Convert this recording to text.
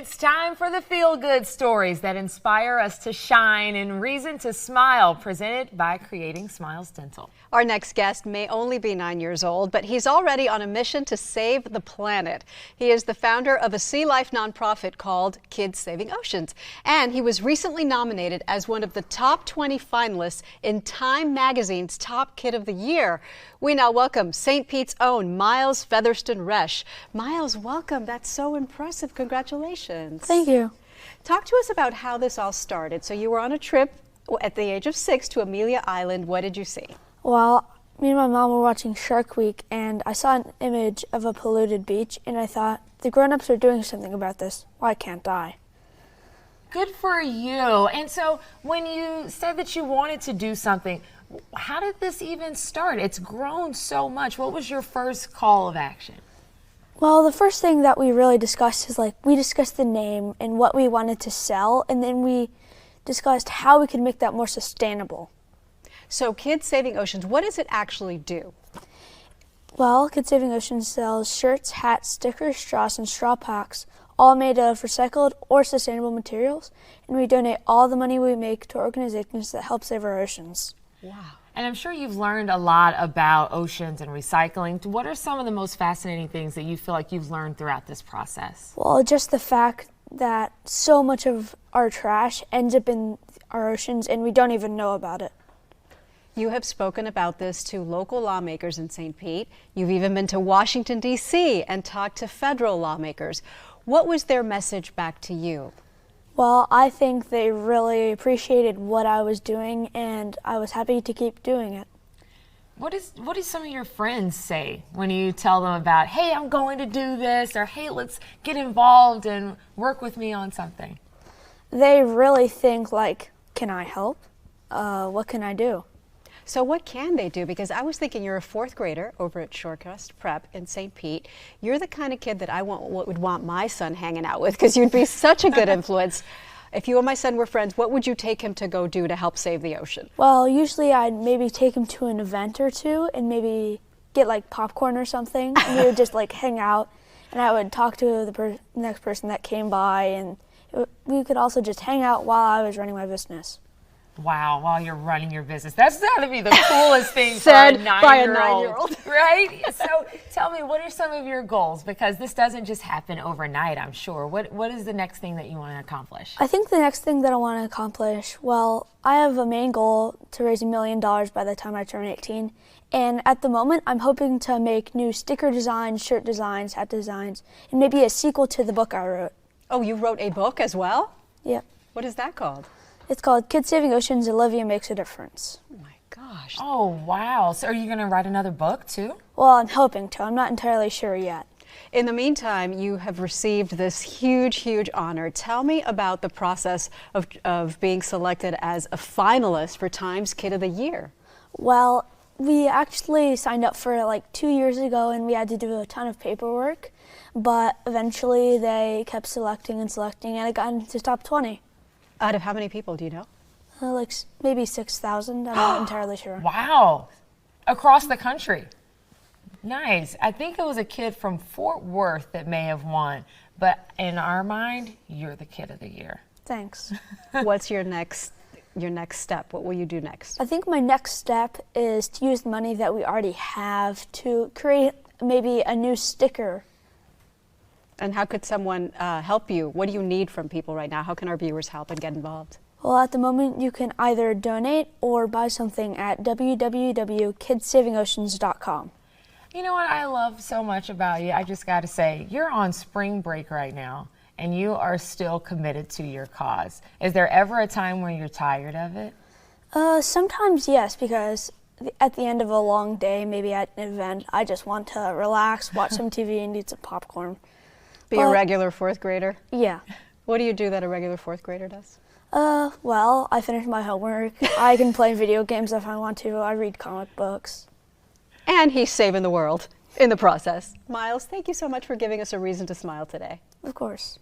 It's time for the feel-good stories that inspire us to shine and reason to smile, presented by Creating Smiles Dental. Our next guest may only be 9 years old, but he's already on a mission to save the planet. He is the founder of a sea life nonprofit called Kids Saving Oceans, and he was recently nominated as one of the top 20 finalists in Time Magazine's Top Kid of the Year. We now welcome St. Pete's own Miles Fetherston-Resch. Miles, welcome. That's so impressive. Congratulations. Thank you. Talk to us about how this all started. So you were on a trip at the age of 6 to Amelia Island. What did you see? Well, me and my mom were watching Shark Week, and I saw an image of a polluted beach, and I thought, the grown-ups are doing something about this. Why can't I? Good for you. And so when you said that you wanted to do something, how did this even start? It's grown so much. What was your first call of action? Well, the first thing that we really discussed is we discussed the name and what we wanted to sell, and then we discussed how we could make that more sustainable. So Kids Saving Oceans, what does it actually do? Well, Kids Saving Oceans sells shirts, hats, stickers, straws, and straw packs, all made of recycled or sustainable materials, and we donate all the money we make to organizations that help save our oceans. Wow. And I'm sure you've learned a lot about oceans and recycling. What are some of the most fascinating things that you feel like you've learned throughout this process? Well, just the fact that so much of our trash ends up in our oceans and we don't even know about it. You have spoken about this to local lawmakers in St. Pete. You've even been to Washington, D.C. and talked to federal lawmakers. What was their message back to you? Well, I think they really appreciated what I was doing, and I was happy to keep doing it. What do some of your friends say when you tell them about, hey, I'm going to do this, or hey, let's get involved and work with me on something? They really think can I help? What can I do? So what can they do? Because I was thinking you're a 4th grader over at Shorecrest Prep in St. Pete. You're the kind of kid that I would want my son hanging out with, because you'd be such a good influence. If you and my son were friends, what would you take him to go do to help save the ocean? Well, usually I'd maybe take him to an event or two and maybe get popcorn or something. And we would just hang out, and I would talk to the next person that came by, and we could also just hang out while I was running my business. Wow, while you're running your business. That's got to be the coolest thing said for a 9-year-old. By a 9-year-old. Right? So tell me, what are some of your goals? Because this doesn't just happen overnight, I'm sure. What is the next thing that you want to accomplish? I think the next thing that I want to accomplish, well, I have a main goal to raise $1 million by the time I turn 18. And at the moment, I'm hoping to make new sticker designs, shirt designs, hat designs, and maybe a sequel to the book I wrote. Oh, you wrote a book as well? Yep. What is that called? It's called Kids Saving Oceans, Olivia Makes a Difference. Oh my gosh. Oh, wow. So are you going to write another book too? Well, I'm hoping to. I'm not entirely sure yet. In the meantime, you have received this huge, huge honor. Tell me about the process of being selected as a finalist for Time's Kid of the Year. Well, we actually signed up for it 2 years ago, and we had to do a ton of paperwork. But eventually they kept selecting and selecting, and it got into top 20. Out of how many people, do you know? Maybe 6,000. I'm not entirely sure. Wow. Across the country. Nice. I think it was a kid from Fort Worth that may have won. But in our mind, you're the Kid of the Year. Thanks. What's your next step? What will you do next? I think my next step is to use the money that we already have to create maybe a new sticker. And how could someone help you? What do you need from people right now? How can our viewers help and get involved? Well, at the moment, you can either donate or buy something at www.kidsavingoceans.com. You know what I love so much about you? I just got to say, you're on spring break right now, and you are still committed to your cause. Is there ever a time when you're tired of it? Sometimes, yes, because at the end of a long day, maybe at an event, I just want to relax, watch some TV, and eat some popcorn. Be a regular 4th grader? Yeah. What do you do that a regular 4th grader does? Well, I finish my homework. I can play video games if I want to. I read comic books. And he's saving the world in the process. Miles, thank you so much for giving us a reason to smile today. Of course.